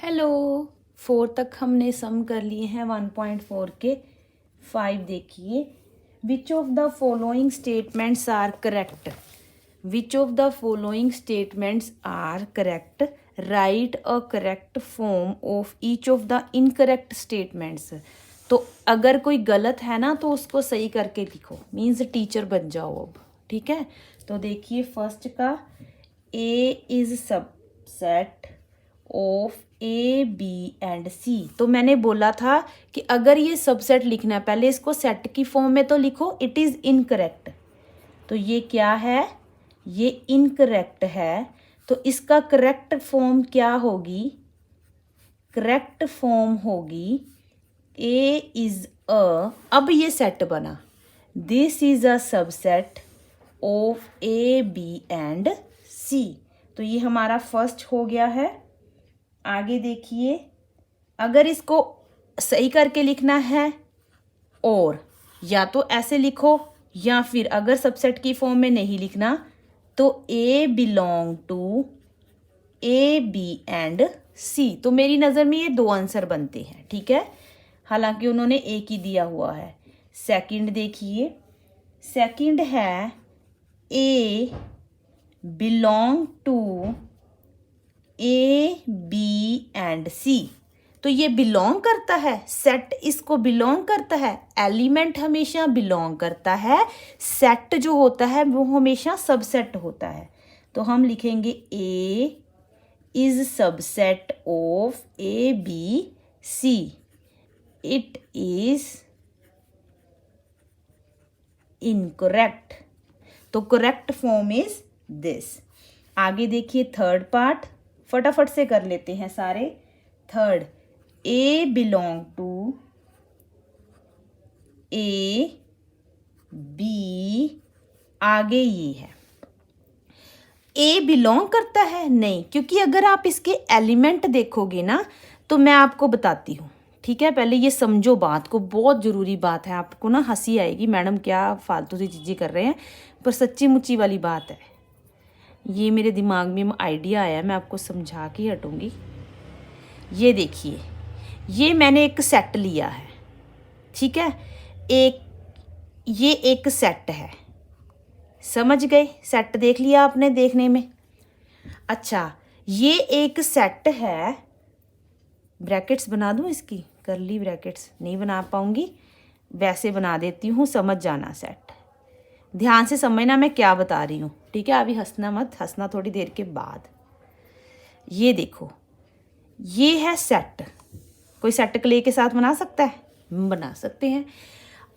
Hello. 4 तक हमने सम कर लिए हैं 1.4 के। 5 देखिए, which of the following statements are correct. Which of the following statements are correct, write a correct form of each of the incorrect statements. तो अगर कोई गलत है ना तो उसको सही करके लिखो, मीन्स टीचर बन जाओ अब। ठीक है, तो देखिए फर्स्ट का, A is subset of A B and C. तो मैंने बोला था कि अगर ये सबसेट लिखना है पहले इसको सेट की फॉर्म में तो लिखो। इट इज़ इनकरेक्ट, तो ये क्या है, ये इनकरेक्ट है। तो इसका करेक्ट फॉर्म क्या होगी, करेक्ट फॉर्म होगी ए इज अ, अब ये सेट बना, this is a subset of A B and C. तो ये हमारा फर्स्ट हो गया है। आगे देखिए, अगर इसको सही करके लिखना है और या तो ऐसे लिखो, या फिर अगर सबसेट की फॉर्म में नहीं लिखना तो A belong to A B and C. तो मेरी नज़र में ये 2 आंसर बनते हैं। ठीक है, हालांकि उन्होंने एक ही दिया हुआ है। सेकंड देखिए, सेकंड है A belong to A B and C. तो ये बिलोंग करता है, सेट इसको बिलोंग करता है। एलिमेंट हमेशा बिलोंग करता है, सेट जो होता है वो हमेशा सबसेट होता है। तो हम लिखेंगे A is subset of A B C, it is incorrect. तो करेक्ट फॉर्म इज दिस। आगे देखिए थर्ड पार्ट, फटाफट से कर लेते हैं सारे। Third, A belong to A B, आगे ये है ए बिलोंग करता है नहीं, क्योंकि अगर आप इसके एलिमेंट देखोगे ना तो मैं आपको बताती हूँ। ठीक है, पहले ये समझो बात को, बहुत ज़रूरी बात है। आपको ना हंसी आएगी, मैडम क्या फालतू सी चीज़ें कर रहे हैं, पर सच्ची मुच्ची वाली बात है। ये मेरे दिमाग में आइडिया आया, मैं आपको समझा के हटूँगी। ये देखिए, ये मैंने एक सेट लिया है। ठीक है, ये एक सेट है, समझ गए? सेट देख लिया आपने देखने में। अच्छा, ये एक सेट है, ब्रैकेट्स बना दूँ इसकी, करली ब्रैकेट्स नहीं बना पाऊँगी, वैसे बना देती हूँ, समझ जाना। सेट ध्यान से समझना मैं क्या बता रही हूँ। ठीक है, अभी हंसना मत, हंसना थोड़ी देर के बाद। ये देखो, ये है सेट। कोई सेट क्ले के साथ बना सकता है? बना सकते हैं।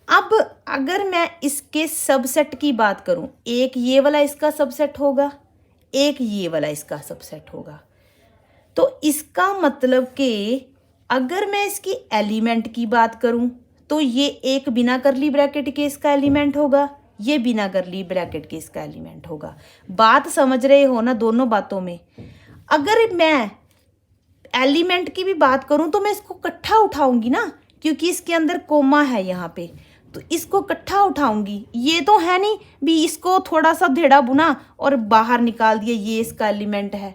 अब अगर मैं इसके सबसेट की बात करूं, एक ये वाला इसका सबसेट होगा, एक ये वाला इसका सबसेट होगा। तो इसका मतलब कि अगर मैं इसकी एलिमेंट की बात करूं तो ये एक बिना करली ब्रैकेट के इसका एलिमेंट होगा, ये बिना करली ब्रैकेट के इसका एलिमेंट होगा। बात समझ रहे हो ना दोनों बातों में? अगर मैं एलिमेंट की भी बात करूं तो मैं इसको इकट्ठा उठाऊंगी ना, क्योंकि इसके अंदर कोमा है यहाँ पे, तो इसको इकट्ठा उठाऊंगी। ये तो है नहीं भी इसको थोड़ा सा धेड़ा बुना और बाहर निकाल दिया ये इसका एलिमेंट है,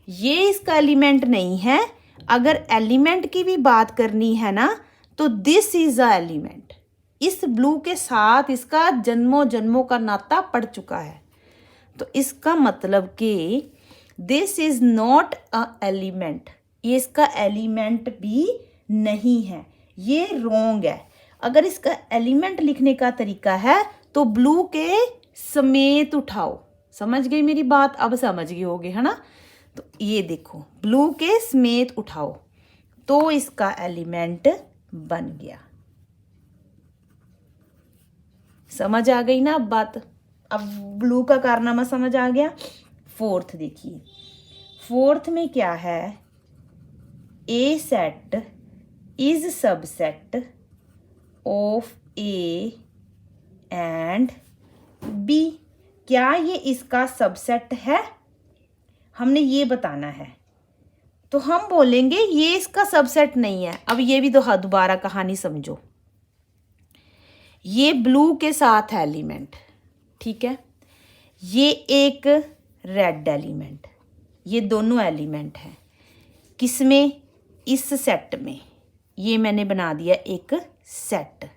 ये इसका एलिमेंट नहीं है। अगर एलिमेंट की भी बात करनी है ना तो दिस इज अ एलिमेंट। इस ब्लू के साथ इसका जन्मों जन्मों का नाता पड़ चुका है। तो इसका मतलब कि this is not a element, ये इसका एलिमेंट भी नहीं है, ये रॉन्ग है। अगर इसका एलिमेंट लिखने का तरीका है तो ब्लू के समेत उठाओ। समझ गई मेरी बात? अब समझ गए होगे, है ना? तो ये देखो, ब्लू के समेत उठाओ तो इसका एलिमेंट बन गया। समझ आ गई ना अब बात? अब ब्लू का कारनामा समझ आ गया। फोर्थ देखिए, फोर्थ में क्या है, a set is subset of A and B. क्या ये इसका सबसेट है? हमने ये बताना है। तो हम बोलेंगे ये इसका सबसेट नहीं है। अब ये भी तो दोबारा कहानी समझो। ये ब्लू के साथ एलिमेंट, ठीक है, ये एक रेड एलिमेंट, ये दोनों एलिमेंट हैं। किसमें? इस सेट में, ये मैंने बना दिया एक सेट।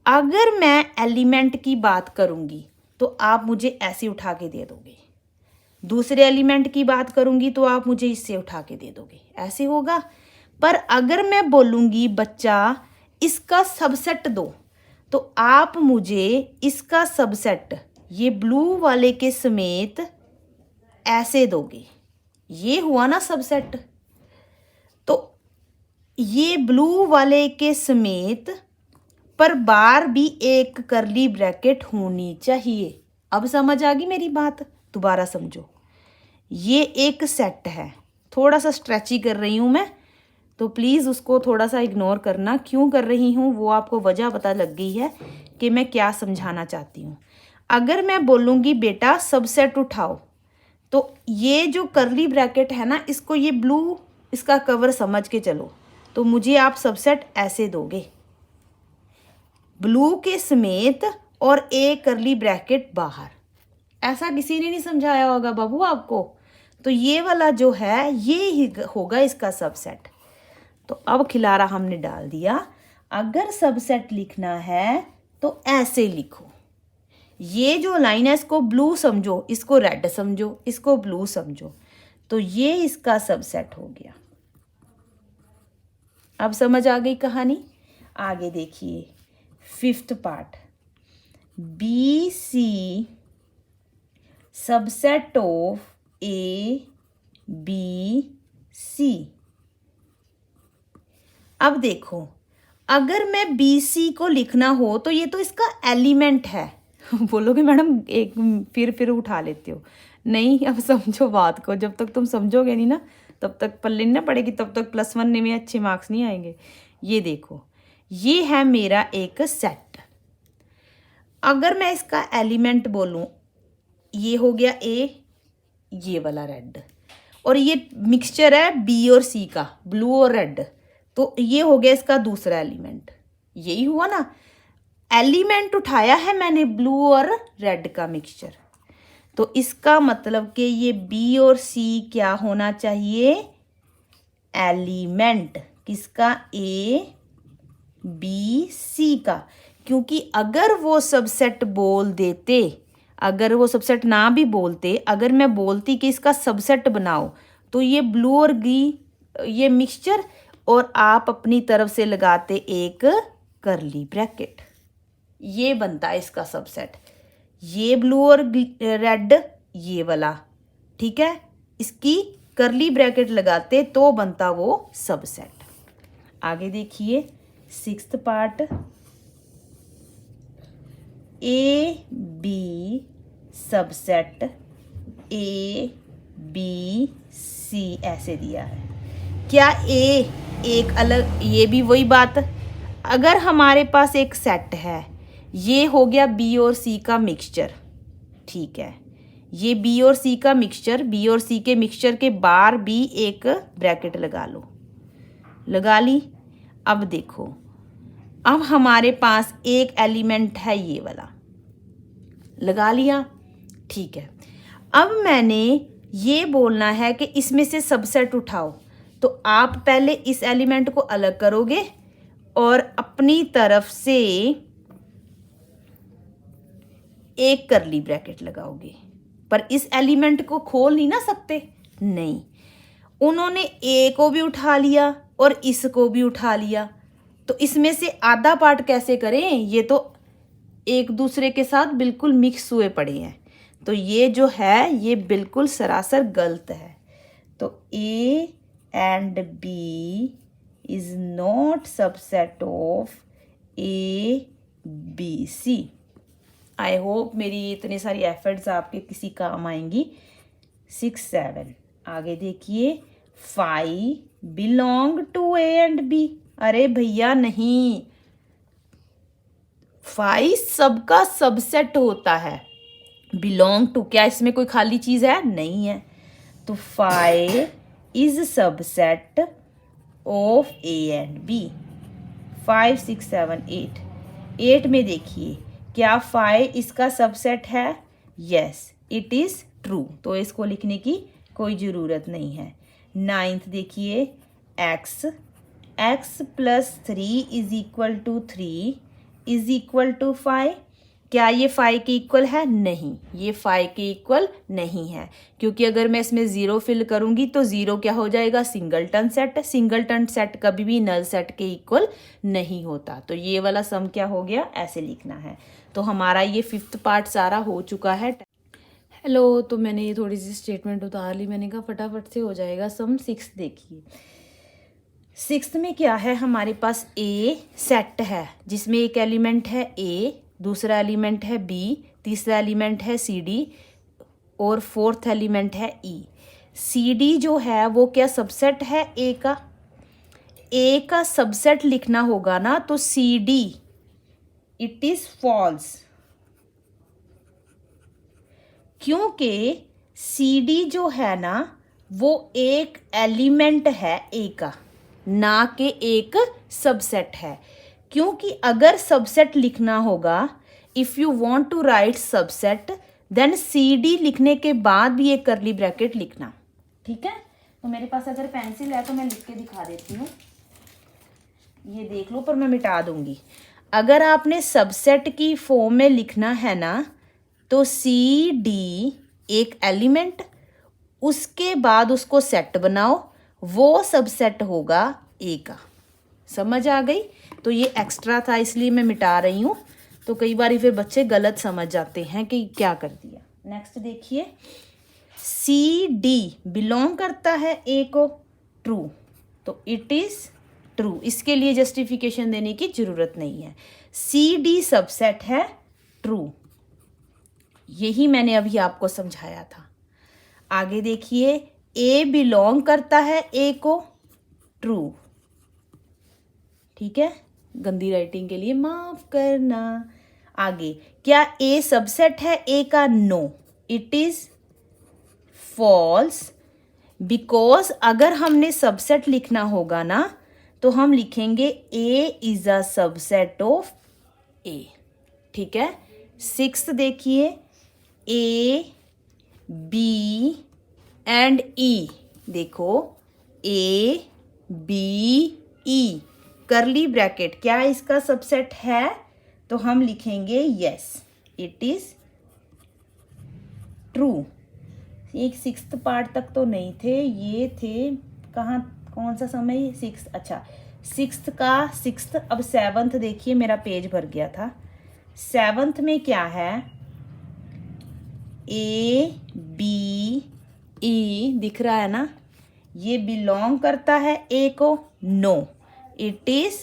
अगर मैं एलिमेंट की बात करूँगी तो आप मुझे ऐसे उठा के दे दोगे, दूसरे एलिमेंट की बात करूँगी तो आप मुझे इससे उठा के दे दोगे, ऐसे होगा। पर अगर मैं बोलूँगी बच्चा इसका सबसेट दो, तो आप मुझे इसका सबसेट ये ब्लू वाले के समेत ऐसे दोगे, ये हुआ ना सबसेट। तो ये ब्लू वाले के समेत पर बार भी एक करली ब्रैकेट होनी चाहिए। अब समझ आ गई मेरी बात? दोबारा समझो, ये एक सेट है, थोड़ा सा स्ट्रेची कर रही हूँ मैं, तो प्लीज़ उसको थोड़ा सा इग्नोर करना। क्यों कर रही हूँ वो आपको वजह पता लग गई है कि मैं क्या समझाना चाहती हूँ। अगर मैं बोलूँगी बेटा सबसेट उठाओ, तो ये जो करली ब्रैकेट है ना, इसको ये ब्लू इसका कवर समझ के चलो, तो मुझे आप सबसेट ऐसे दोगे, ब्लू के समेत और एक करली ब्रैकेट बाहर। ऐसा किसी ने नहीं समझाया होगा बाबू आपको। तो ये वाला जो है ये ही होगा इसका सबसेट। तो अब खिलारा हमने डाल दिया। अगर सबसेट लिखना है तो ऐसे लिखो, ये जो लाइन है इसको ब्लू समझो, इसको रेड समझो, इसको ब्लू समझो, तो ये इसका सबसेट हो गया। अब समझ आ गई कहानी? आगे देखिए 5th part, B C subset of A B C. अब देखो, अगर मैं बी सी को लिखना हो तो ये तो इसका एलिमेंट है। बोलोगे मैडम एक फिर उठा लेते हो। नहीं, अब समझो बात को, जब तक तुम समझोगे नहीं ना तब तक पल्ले नहीं ना पड़ेगी, तब तक +1 में अच्छे मार्क्स नहीं आएंगे। ये देखो, ये है मेरा एक सेट। अगर मैं इसका एलिमेंट बोलूँ, ये हो गया ए, ये वाला रेड, और ये मिक्सचर है बी और सी का, ब्लू और रेड, तो ये हो गया इसका दूसरा एलिमेंट। यही हुआ ना, एलिमेंट उठाया है मैंने ब्लू और रेड का मिक्सचर। तो इसका मतलब कि ये बी और सी क्या होना चाहिए? एलिमेंट किसका? ए बी सी का। क्योंकि अगर वो सबसेट बोल देते, अगर वो सबसेट ना भी बोलते, अगर मैं बोलती कि इसका सबसेट बनाओ, तो ये ब्लू और ये मिक्सचर और आप अपनी तरफ से लगाते एक करली ब्रैकेट, ये बनता है इसका सबसेट। ये ब्लू और रेड ये वाला, ठीक है, इसकी करली ब्रैकेट लगाते तो बनता वो सबसेट। आगे देखिए 6th part, A B subset A B C ऐसे दिया है। क्या ए एक अलग, ये भी वही बात, अगर हमारे पास एक सेट है, ये हो गया बी और सी का मिक्सचर, ठीक है, ये बी और सी का मिक्सचर, बी और सी के मिक्सचर के बाहर भी एक ब्रैकेट लगा लो, लगा ली। अब देखो, अब हमारे पास एक एलिमेंट है ये वाला, लगा लिया, ठीक है। अब मैंने ये बोलना है कि इसमें से सबसेट उठाओ, तो आप पहले इस एलिमेंट को अलग करोगे और अपनी तरफ से एक करली ब्रैकेट लगाओगे। पर इस एलिमेंट को खोल नहीं ना सकते, नहीं, उन्होंने ए को भी उठा लिया और इसको भी उठा लिया, तो इसमें से आधा पार्ट कैसे करें? ये तो एक दूसरे के साथ बिल्कुल मिक्स हुए पड़े हैं, तो ये जो है ये बिल्कुल सरासर गलत है। तो A and B is not subset of A B C. I hope मेरी इतनी सारी एफर्ट्स आपके किसी काम आएंगी। 6, 7 आगे देखिए, 5 belong to A and B. अरे भैया नहीं, 5 सबका सबसेट होता है। बिलोंग टू, क्या इसमें कोई खाली चीज़ है? नहीं है। तो 5 is subset of A and B. 5, 6, 7, 8। 8 में देखिए, क्या 5 इसका सबसेट है? यस, इट इज़ ट्रू, तो इसको लिखने की कोई ज़रूरत नहीं है। 9th देखिए, X, X plus 3 is equal to 3 is equal to 5। क्या ये 5 के इक्वल है? नहीं, ये 5 के इक्वल नहीं है, क्योंकि अगर मैं इसमें 0 फिल करूंगी तो 0 क्या हो जाएगा? Singleton set. सिंगलटन सेट कभी भी नल सेट के इक्वल नहीं होता। तो ये वाला सम क्या हो गया? ऐसे लिखना है। तो हमारा ये 5th पार्ट सारा हो चुका है। हेलो, तो मैंने ये थोड़ी सी स्टेटमेंट उतार ली, मैंने कहा फटाफट से हो जाएगा सम। 6 देखिए, 6 में क्या है हमारे पास? ए सेट है जिसमें एक एलिमेंट है ए, दूसरा एलिमेंट है बी, तीसरा एलिमेंट है सी डी और 4th एलिमेंट है ई। सी डी जो है वो क्या सबसेट है ए का? ए का सबसेट लिखना होगा ना, तो C D it is false, क्योंकि सी डी जो है ना वो एक एलिमेंट है ए का, ना कि एक सबसेट है। क्योंकि अगर सबसेट लिखना होगा, if you want to write subset, then C D लिखने के बाद भी एक करली ब्रैकेट लिखना। ठीक है, तो मेरे पास अगर पेंसिल है तो मैं लिख के दिखा देती हूँ, ये देख लो, पर मैं मिटा दूंगी। अगर आपने सबसेट की फॉर्म में लिखना है ना, तो सी डी एक एलिमेंट, उसके बाद उसको सेट बनाओ, वो सबसेट होगा ए का। समझ आ गई? तो ये एक्स्ट्रा था इसलिए मैं मिटा रही हूँ, तो कई बार फिर बच्चे गलत समझ जाते हैं कि क्या कर दिया। नेक्स्ट देखिए, सी डी बिलोंग करता है ए को, ट्रू, तो इट इज ट्रू। इसके लिए जस्टिफिकेशन देने की जरूरत नहीं है। सी डी सबसेट है, ट्रू, यही मैंने अभी आपको समझाया था। आगे देखिए, ए बिलोंग करता है ए को, ट्रू। ठीक है, गंदी राइटिंग के लिए माफ करना। आगे, क्या ए सबसेट है ए का? No, it is false, because अगर हमने सबसेट लिखना होगा ना, तो हम लिखेंगे A is a subset of A. ठीक है, 6 देखिए, ए बी एंड ई, देखो ए बी ई करली ब्रैकेट, क्या इसका सबसेट है? तो हम लिखेंगे यस, इट इज ट्रू। एक 6th पार्ट तक तो नहीं थे, ये थे कहाँ, कौन सा समय? 6, अच्छा 6th का 6th। अब 7th देखिए, मेरा पेज भर गया था। 7th में क्या है? ए बी ई दिख रहा है ना, ये बिलोंग करता है ए को, नो, इट इज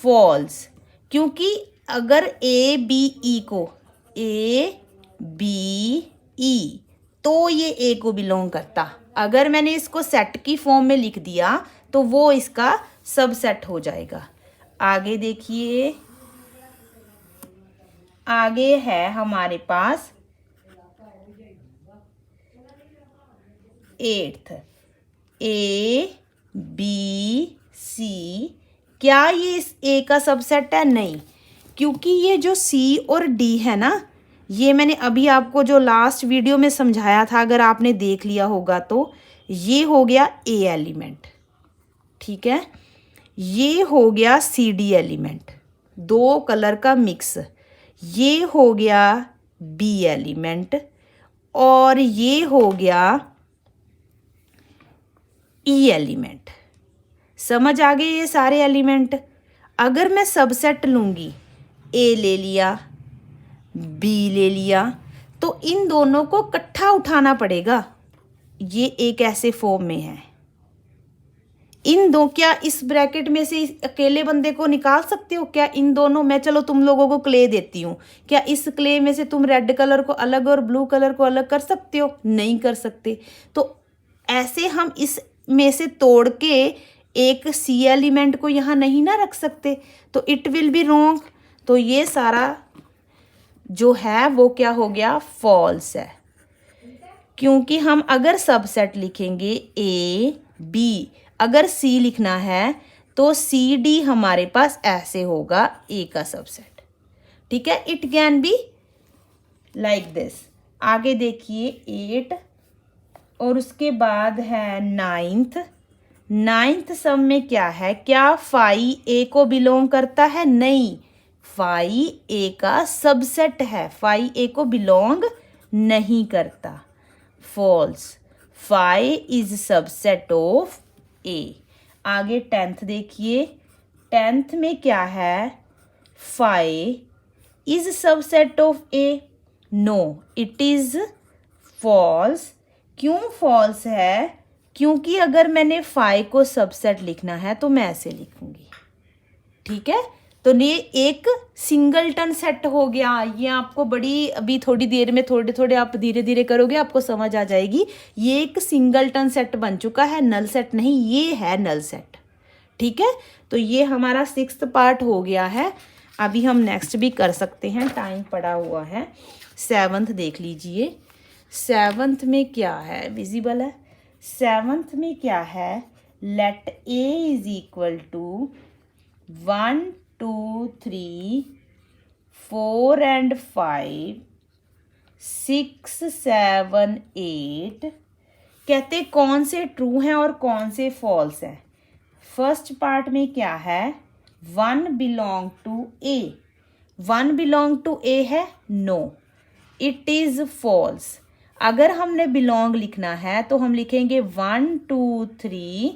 फॉल्स, क्योंकि अगर ए बी ई को, ए बी ई, तो ये ए को बिलोंग करता। अगर मैंने इसको सेट की फॉर्म में लिख दिया तो वो इसका सबसेट हो जाएगा। आगे देखिए, आगे है हमारे पास 8th, ए बी सी, क्या ये इस ए का सबसेट है? नहीं, क्योंकि ये जो सी और डी है ना, ये मैंने अभी आपको जो लास्ट वीडियो में समझाया था, अगर आपने देख लिया होगा तो, ये हो गया ए एलिमेंट। ठीक है, ये हो गया सी डी एलिमेंट, 2 कलर का मिक्स, ये हो गया बी एलिमेंट, और ये हो गया ई एलिमेंट। समझ आ गए ये सारे एलिमेंट? अगर मैं सबसेट लूँगी, ए ले लिया, बी ले लिया, तो इन दोनों को इकट्ठा उठाना पड़ेगा। ये एक ऐसे फॉर्म में है, इन दो, क्या इस ब्रैकेट में से अकेले बंदे को निकाल सकते हो? क्या इन दोनों में, चलो तुम लोगों को क्ले देती हूँ, क्या इस क्ले में से तुम रेड कलर को अलग और ब्लू कलर को अलग कर सकते हो? नहीं कर सकते। तो ऐसे हम इस में से तोड़ के एक सी एलिमेंट को यहाँ नहीं ना रख सकते, तो इट विल बी रॉन्ग। तो ये सारा जो है वो क्या हो गया? फॉल्स है, क्योंकि हम अगर सबसेट लिखेंगे ए बी, अगर सी लिखना है तो सी डी हमारे पास ऐसे होगा, ए का सबसेट। ठीक है, it can be like this. आगे देखिए 8, और उसके बाद है 9th, नाइन्थ सम में क्या है, क्या फाई ए को बिलोंग करता है, नहीं, फाई ए का सबसेट है, फाई ए को बिलोंग नहीं करता, false, phi is subset of A. आगे टेंथ देखिए, टेंथ में क्या है, phi is subset of A, no it is false. क्यों फॉल्स है, क्योंकि अगर मैंने फाई को सबसेट लिखना है तो मैं ऐसे लिखूंगी, ठीक है। तो ये एक सिंगलटन सेट हो गया, ये आपको बड़ी अभी थोड़ी देर में थोड़े थोड़े आप धीरे धीरे करोगे आपको समझ आ जाएगी। ये एक सिंगलटन सेट बन चुका है, नल सेट नहीं, ये है नल सेट, ठीक है। तो ये हमारा 6th पार्ट हो गया है। अभी हम नेक्स्ट भी कर सकते हैं, टाइम पड़ा हुआ है। 7th देख लीजिए, 7th में क्या है, विजिबल है। 7th में क्या है, let A is equal to 1 2 3 4 and 5 6 7 8। कहते कौन से ट्रू हैं और कौन से फॉल्स हैं। फर्स्ट पार्ट में क्या है, 1 belong to A, 1 belong to A है, नो इट इज फॉल्स। अगर हमने बिलोंग लिखना है तो हम लिखेंगे 1 2 3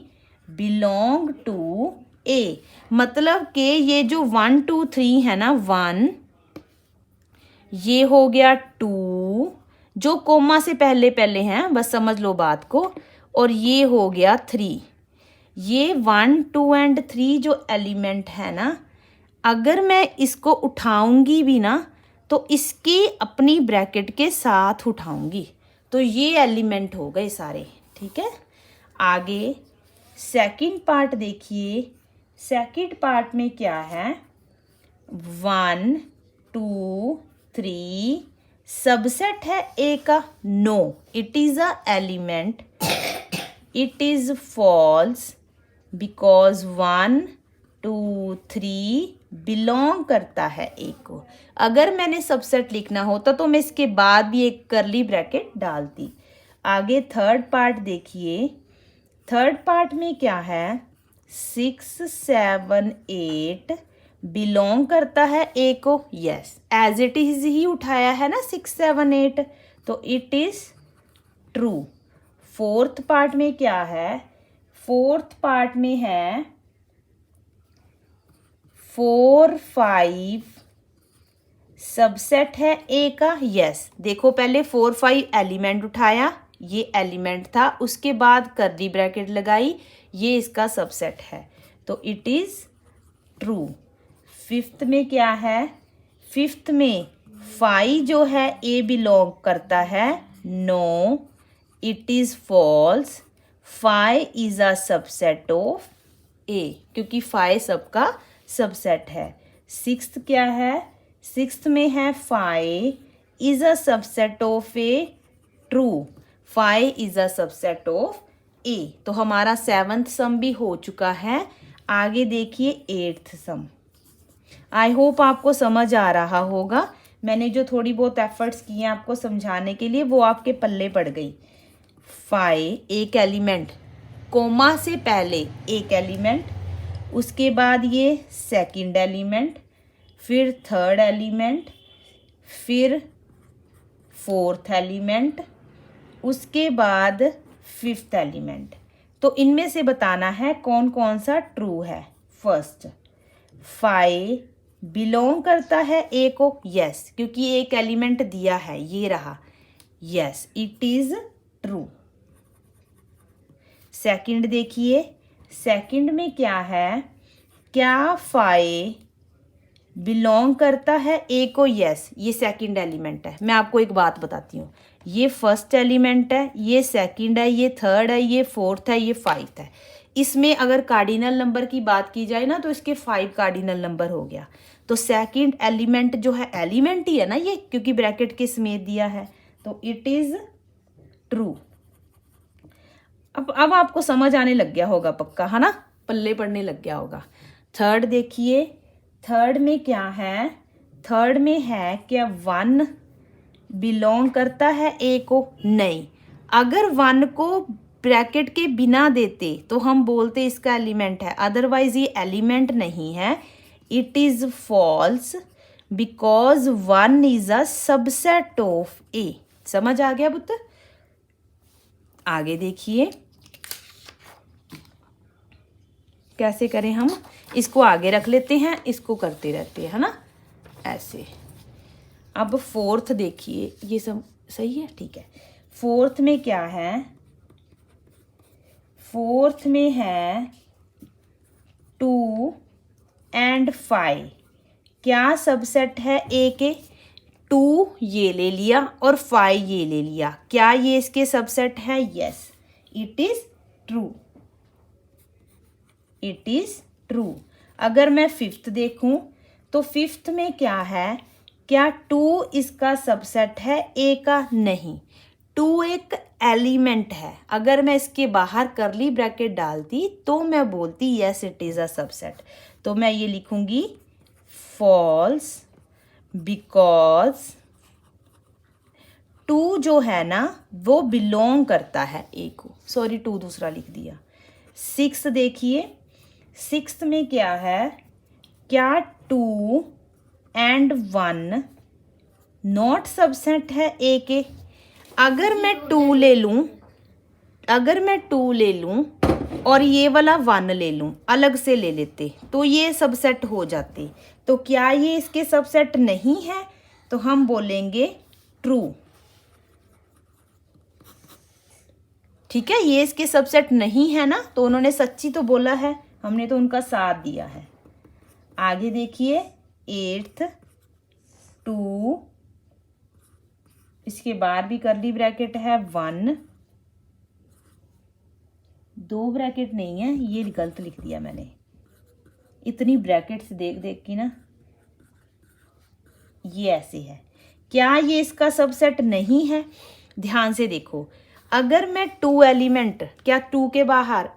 बिलोंग टू ए, मतलब कि ये जो 1 2 3 है ना, 1 ये हो गया, 2 जो कोमा से पहले पहले हैं, बस समझ लो बात को, और ये हो गया 3। ये 1 2 and 3 जो एलिमेंट है ना, अगर मैं इसको उठाऊंगी भी ना तो इसकी अपनी ब्रैकेट के साथ उठाऊंगी, तो ये एलिमेंट हो गए सारे, ठीक है। आगे सेकंड पार्ट देखिए, सेकंड पार्ट में क्या है, 1 2 3 सबसेट है ए का, no it is a element, it is false because 1 2 3 belong करता है ए को। अगर मैंने सबसेट लिखना होता तो मैं इसके बाद भी एक करली ब्रैकेट डालती। आगे थर्ड पार्ट देखिए, थर्ड पार्ट में क्या है, 6 7 8 बिलोंग करता है ए को, यस एज इट इज ही उठाया है ना 6 7 8, तो it is true. Fourth part में क्या है, फोर्थ पार्ट में है 4 5 सबसेट है ए का, यस देखो पहले 4 5 एलिमेंट उठाया, ये एलिमेंट था, उसके बाद कर्ली ब्रैकेट लगाई, ये इसका सबसेट है, तो इट इज ट्रू। फिफ्थ में क्या है, फिफ्थ में 5 जो है ए बिलोंग करता है, no it is false, 5 is a subset of A, क्योंकि 5 सबका सबसेट है। सिक्स्थ क्या है, सिक्स्थ में है 5 is a subset of A, true 5 is a subset of A. तो हमारा 7th सम भी हो चुका है। आगे देखिए 8th सम। आई होप आपको समझ आ रहा होगा, मैंने जो थोड़ी बहुत एफर्ट्स किए हैं आपको समझाने के लिए वो आपके पल्ले पड़ गई। 5 एक एलिमेंट, कोमा से पहले एक एलिमेंट, उसके बाद ये सेकंड एलिमेंट, फिर थर्ड एलिमेंट, फिर फोर्थ एलिमेंट, उसके बाद फिफ्थ एलिमेंट। तो इनमें से बताना है कौन कौन सा ट्रू है। फर्स्ट 5 बिलोंग करता है ए को, यस क्योंकि एक एलिमेंट दिया है, ये रहा, yes it is true. Second देखिए, सेकंड में क्या है, क्या 5 बिलोंग करता है ए को, यस ये सेकंड एलिमेंट है। मैं आपको एक बात बताती हूँ, ये फर्स्ट एलिमेंट है, ये सेकंड है, ये थर्ड है, ये फोर्थ है, ये 5th है। इसमें अगर कार्डिनल नंबर की बात की जाए ना तो इसके 5 कार्डिनल नंबर हो गया। तो सेकंड एलिमेंट जो है, एलिमेंट ही है ना ये, क्योंकि ब्रैकेट के समेत दिया है, तो इट इज ट्रू। अब आपको समझ आने लग गया होगा पक्का, है ना, पल्ले पड़ने लग गया होगा। थर्ड देखिए, थर्ड में क्या है, थर्ड में है क्या 1 बिलोंग करता है ए को, नहीं। अगर 1 को ब्रैकेट के बिना देते तो हम बोलते इसका एलिमेंट है, अदरवाइज ये एलिमेंट नहीं है। It is false because 1 is a subset of A. समझ आ गया पुत्र? आगे देखिए कैसे करें हम। इसको आगे रख लेते हैं, इसको करते रहते हैं, है ना, ऐसे। अब फोर्थ देखिए, ये सब सही है, ठीक है। फोर्थ में क्या है? फोर्थ में है 2 and 5। क्या सबसेट है ए के? 2 ये ले लिया और 5 ये ले लिया, क्या ये इसके सबसेट है? Yes, it is true, it is true. अगर मैं फिफ्थ देखूं तो फिफ्थ में क्या है? क्या 2 इसका सबसेट है ए का? नहीं, 2 एक एलिमेंट है। अगर मैं इसके बाहर करली ब्रैकेट डालती तो मैं बोलती yes it is a subset. तो मैं ये लिखूंगी फॉल्स बिकॉज 2 जो है ना वो बिलोंग करता है ए को। सॉरी 2 दूसरा लिख दिया। 6 देखिए, 6 में क्या है? क्या 2 and 1 नॉट सबसेट है ए के? अगर मैं 2 ले लूं, अगर मैं 2 ले लूं और ये वाला 1 ले लूं, अलग से ले लेते तो ये सबसेट हो जाते। तो क्या ये इसके सबसेट नहीं है? तो हम बोलेंगे ट्रू। ठीक है, ये इसके सबसेट नहीं है ना, तो उन्होंने सच्ची तो बोला है, हमने तो उनका साथ दिया है। आगे देखिए 8th 2, इसके बाद भी करली ब्रैकेट है 1, 2 ब्रैकेट नहीं है, ये गलत लिख दिया मैंने। इतनी ब्रैकेट्स देख देख के ना ये ऐसे है। क्या ये इसका सबसेट नहीं है? ध्यान से देखो, अगर मैं 2 एलिमेंट, क्या 2 के बाहर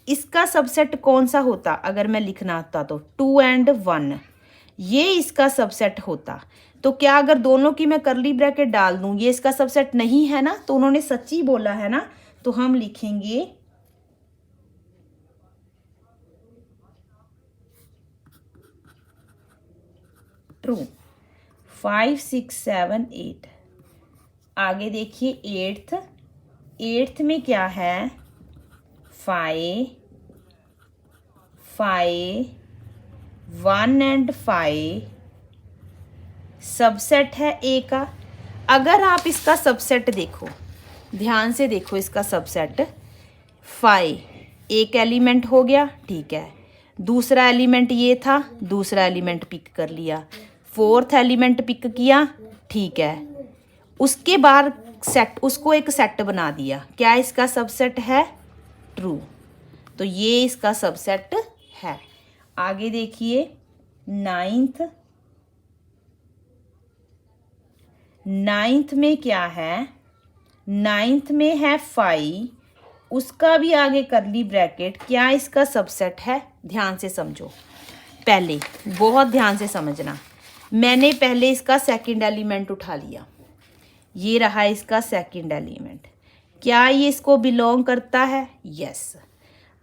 इसका सबसेट कौन सा होता? अगर मैं लिखना होता तो 2 and 1 ये इसका सबसेट होता। तो क्या अगर दोनों की मैं करली ब्रैकेट डाल दूं ये इसका सबसेट नहीं है ना, तो उन्होंने सच्ची बोला है ना, तो हम लिखेंगे ट्रू। 5 6 7 8। आगे देखिए 8th में क्या है? 5 1 and 5 सबसेट है ए का। अगर आप इसका सबसेट देखो, ध्यान से देखो, इसका सबसेट 5 एक एलिमेंट हो गया, ठीक है। दूसरा एलिमेंट ये था, दूसरा एलिमेंट पिक कर लिया। 4th एलिमेंट पिक किया, ठीक है। उसके बाद सेट, उसको एक सेट बना दिया। क्या इसका सबसेट है? ट्रू। तो ये इसका सबसेट है। आगे देखिए 9th में क्या है? 9th में है 5, उसका भी आगे करली ब्रैकेट। क्या इसका सबसेट है? ध्यान से समझो, पहले बहुत ध्यान से समझना। मैंने पहले इसका सेकंड एलिमेंट उठा लिया, ये रहा इसका सेकंड एलिमेंट। क्या ये इसको बिलोंग करता है? यस।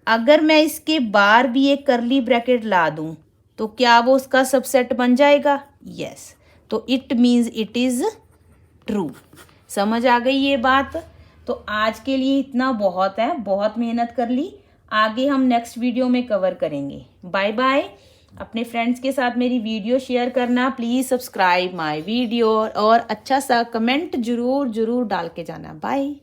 अगर मैं इसके बाहर भी एक करली ब्रैकेट ला दूं तो क्या वो उसका सबसेट बन जाएगा? यस। तो it means it is true. समझ आ गई ये बात? तो आज के लिए इतना बहुत है, बहुत मेहनत कर ली। आगे हम नेक्स्ट वीडियो में कवर करेंगे। Bye bye. अपने फ्रेंड्स के साथ मेरी वीडियो शेयर करना, प्लीज़ सब्सक्राइब माय वीडियो और अच्छा सा कमेंट जरूर डाल के जाना। बाय।